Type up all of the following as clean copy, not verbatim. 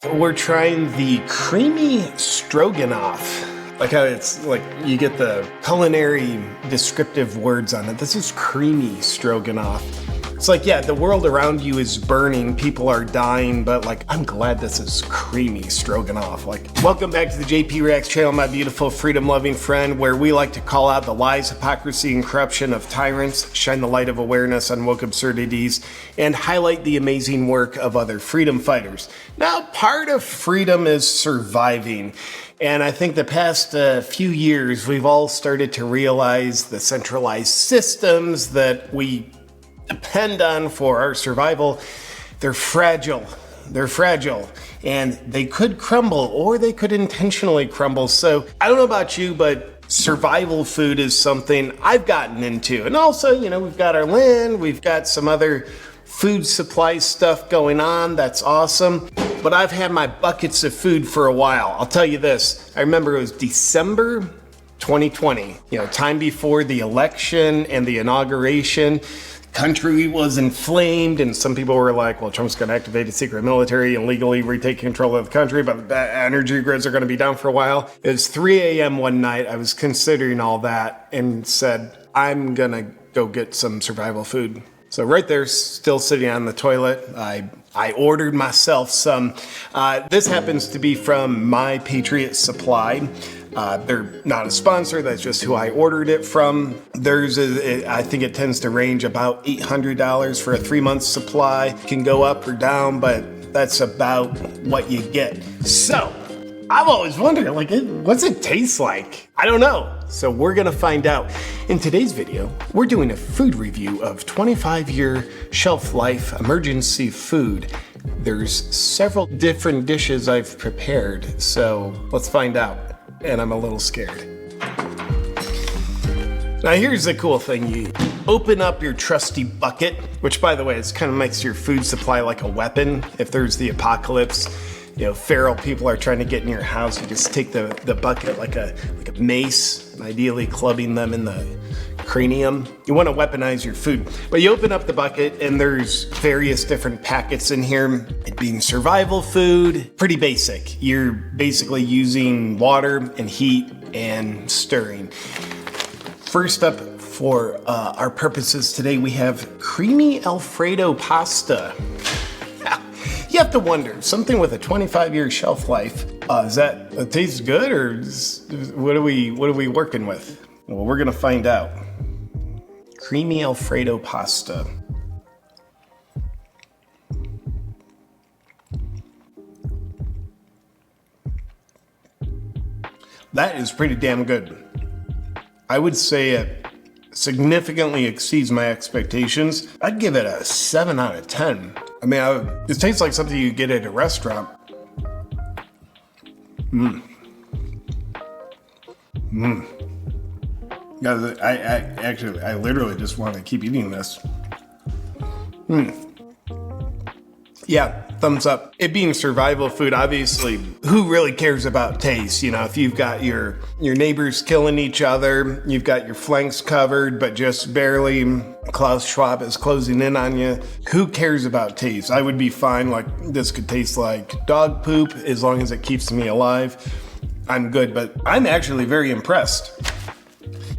We're trying the creamy stroganoff. Like how it's like you get the culinary descriptive words on it. This is creamy stroganoff. It's like, yeah, the world around you is burning, people are dying, but like, I'm glad this is creamy stroganoff. Like, welcome back to the JP Reacts channel, my beautiful freedom-loving friend, where we like to call out the lies, hypocrisy, and corruption of tyrants, shine the light of awareness on woke absurdities, and highlight the amazing work of other freedom fighters. Now, part of freedom is surviving. And I think the past few years, we've all started to realize the centralized systems that we depend on for our survival, they're fragile. They're fragile and they could crumble or they could intentionally crumble. So I don't know about you, but survival food is something I've gotten into. And also, you know, we've got our land, we've got some other food supply stuff going on. That's awesome. But I've had my buckets of food for a while. I'll tell you this. I remember it was December 2020, you know, time before the election and the inauguration. Country was inflamed, and some people were like, well, Trump's going to activate a secret military and legally retake control of the country, but the energy grids are going to be down for a while. It was 3 a.m. one night. I was considering all that and said, I'm going to go get some survival food. So right there, still sitting on the toilet, I ordered myself some. This happens to be from My Patriot Supply. They're not a sponsor, that's just who I ordered it from. I think it tends to range about $800 for a 3-month supply. Can go up or down, but that's about what you get. So, I've always wondered, like, what's it taste like? I don't know. So we're gonna find out. In today's video, we're doing a food review of 25-year shelf life emergency food. There's several different dishes I've prepared, so let's find out. And I'm a little scared. Now here's the cool thing. You open up your trusty bucket, which by the way, it kind of makes your food supply like a weapon. If there's the apocalypse, you know, feral people are trying to get in your house, you just take the bucket like a mace, and ideally clubbing them in the cranium. You want to weaponize your food. But you open up the bucket and there's various different packets in here. It being survival food, pretty basic. You're basically using water and heat and stirring. First up for our purposes today, we have creamy alfredo pasta. You have to wonder, something with a 25-year shelf life, it tastes good, or what are we working with? Well, we're gonna find out. Creamy alfredo pasta. That is pretty damn good. I would say it significantly exceeds my expectations. I'd give it a 7 out of 10. I mean, it tastes like something you get at a restaurant. Yeah, I literally just want to keep eating this. Yeah, thumbs up. It being survival food, obviously, who really cares about taste? You know, if you've got your neighbors killing each other, you've got your flanks covered, but just barely, Klaus Schwab is closing in on you. Who cares about taste? I would be fine, like this could taste like dog poop as long as it keeps me alive. I'm good, but I'm actually very impressed.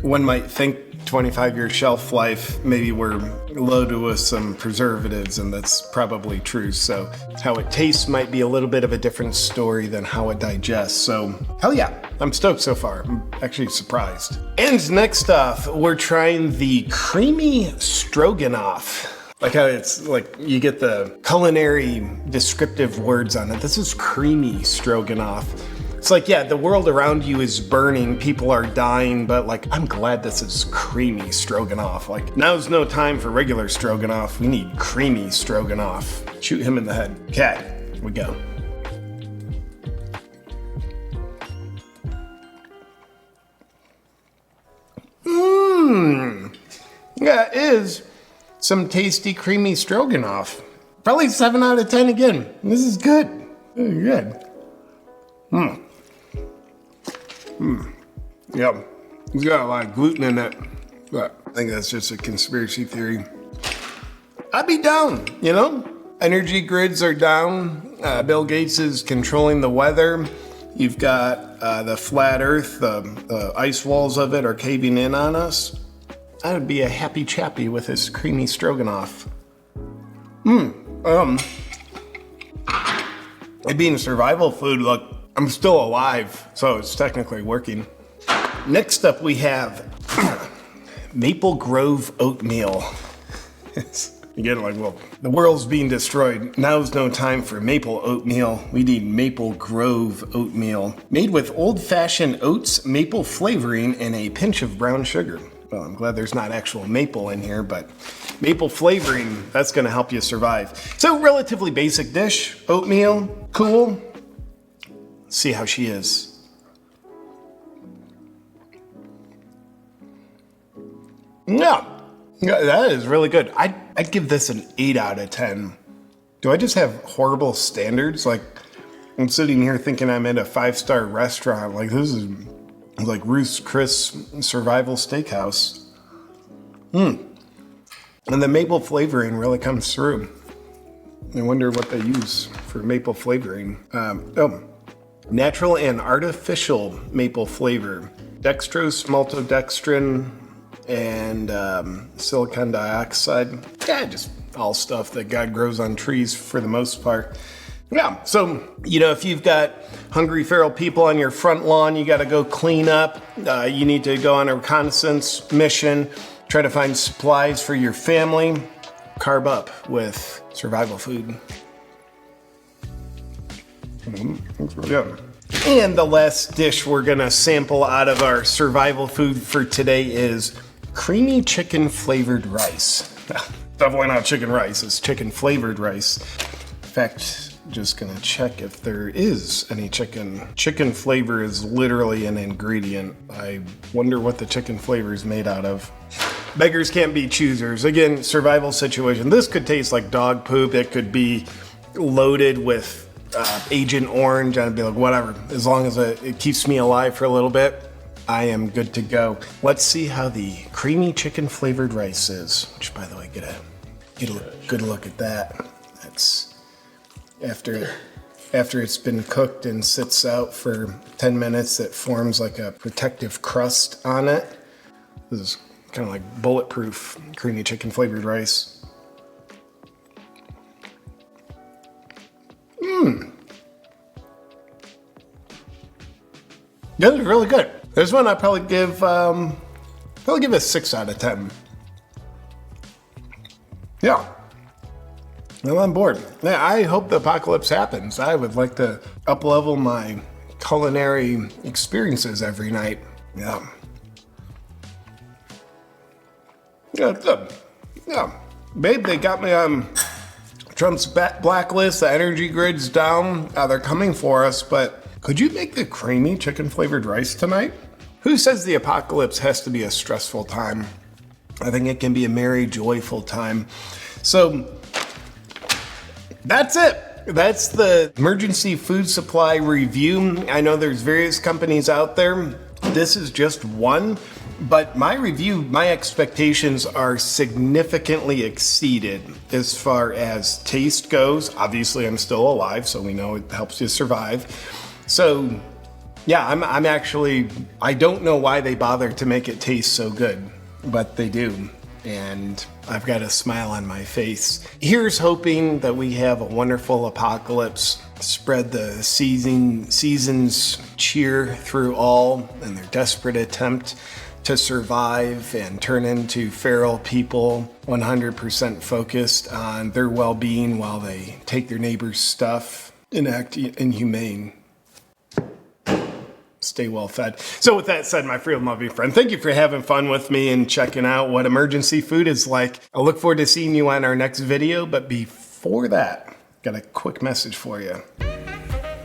One might think 25-year shelf life, maybe we're loaded with some preservatives, and that's probably true. So how it tastes might be a little bit of a different story than how it digests. So hell yeah, I'm stoked so far. I'm actually surprised. And next off, we're trying the creamy stroganoff. Like how it's like you get the culinary descriptive words on it. This is creamy stroganoff. It's like, yeah, the world around you is burning, people are dying, but like, I'm glad this is creamy stroganoff. Like, now's no time for regular stroganoff. We need creamy stroganoff. Shoot him in the head. Okay, here we go. That is some tasty, creamy stroganoff. Probably 7 out of 10 again. This is good. Very good. Yeah, it's got a lot of gluten in it, but I think that's just a conspiracy theory. I'd be down, you know? Energy grids are down. Bill Gates is controlling the weather. You've got the flat earth, the ice walls of it are caving in on us. I would be a happy chappy with this creamy stroganoff. It being survival food, look, I'm still alive, so it's technically working. Next up we have Maple Grove oatmeal. You get it like, well, the world's being destroyed. Now's no time for maple oatmeal. We need Maple Grove oatmeal. Made with old-fashioned oats, maple flavoring, and a pinch of brown sugar. Well, I'm glad there's not actual maple in here, but maple flavoring, that's gonna help you survive. So, relatively basic dish, oatmeal, cool. Let's see how she is. Yeah, that is really good. I'd give this an 8 out of 10. Do I just have horrible standards? Like, I'm sitting here thinking I'm at a 5-star restaurant. Like, this is like Ruth's Chris Survival Steakhouse. And the maple flavoring really comes through. I wonder what they use for maple flavoring. Natural and artificial maple flavor. Dextrose, maltodextrin, and silicon dioxide. Yeah, just all stuff that God grows on trees for the most part. Yeah, so, if you've got hungry feral people on your front lawn, you got to go clean up. You need to go on a reconnaissance mission, try to find supplies for your family. Carb up with survival food. That's really good. And the last dish we're gonna sample out of our survival food for today is creamy chicken flavored rice. Definitely not chicken rice, it's chicken flavored rice. In fact, just gonna check if there is any chicken. Chicken flavor is literally an ingredient. I wonder what the chicken flavor is made out of. Beggars can't be choosers. Again, survival situation. This could taste like dog poop. It could be loaded with Agent Orange. I'd be like, whatever. As long as it keeps me alive for a little bit, I am good to go. Let's see how the creamy chicken flavored rice is. Which, by the way, get a good look at that. That's after it's been cooked and sits out for 10 minutes. It forms like a protective crust on it. This is kind of like bulletproof creamy chicken flavored rice. This is really good. This one I'd probably give a 6 out of 10. Yeah. I'm on board. Yeah, I hope the apocalypse happens. I would like to up-level my culinary experiences every night. Yeah. Yeah, it's good. Yeah. Babe, they got me on Trump's blacklist. The energy grid's down. They're coming for us, but could you make the creamy chicken flavored rice tonight? Who says the apocalypse has to be a stressful time? I think it can be a merry, joyful time. So that's it. That's the emergency food supply review. I know there's various companies out there. This is just one, but my review, my expectations are significantly exceeded as far as taste goes. Obviously, I'm still alive, so we know it helps you survive. So yeah, I'm actually, I don't know why they bother to make it taste so good, but they do. And I've got a smile on my face. Here's hoping that we have a wonderful apocalypse, spread the season's cheer through all in their desperate attempt to survive and turn into feral people 100% focused on their well-being while they take their neighbor's stuff and act inhumane. Stay well fed. So with that said, my free and loving friend, thank you for having fun with me and checking out what emergency food is like. I look forward to seeing you on our next video, but before that, got a quick message for you.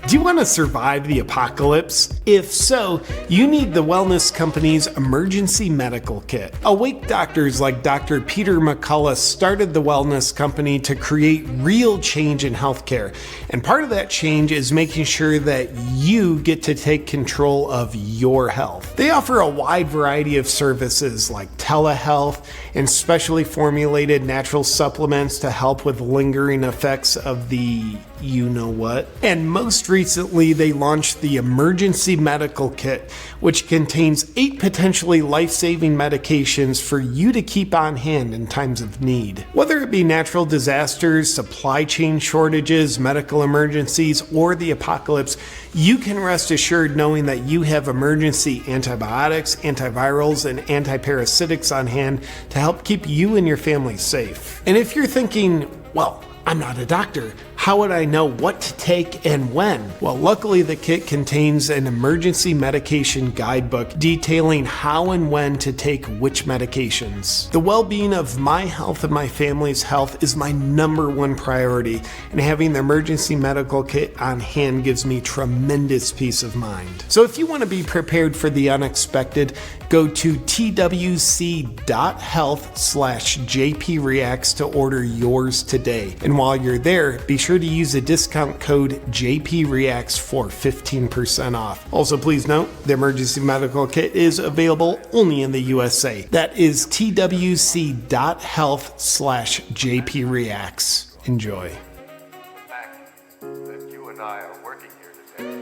Do you want to survive the apocalypse? If so, you need the Wellness Company's Emergency Medical Kit. Awake doctors like Dr. Peter McCullough started the Wellness Company to create real change in healthcare. And part of that change is making sure that you get to take control of your health. They offer a wide variety of services like telehealth and specially formulated natural supplements to help with lingering effects of the you-know-what. And most recently, they launched the Emergency Medical Kit, which contains 8 potentially life-saving medications for you to keep on hand in times of need. Whether it be natural disasters, supply chain shortages, medical emergencies, or the apocalypse, you can rest assured knowing that you have emergency antibiotics, antivirals, and antiparasitics on hand to help keep you and your family safe. And if you're thinking, well, I'm not a doctor, how would I know what to take and when? Well, luckily the kit contains an emergency medication guidebook detailing how and when to take which medications. The well-being of my health and my family's health is my #1 priority, and having the emergency medical kit on hand gives me tremendous peace of mind. So if you want to be prepared for the unexpected, go to twc.health/JPReacts to order yours today. And while you're there, be sure to use the discount code JPReacts for 15% off. Also, please note, the emergency medical kit is available only in the USA. That is twc.health/JPReacts. Enjoy. Fact that you and I are working here today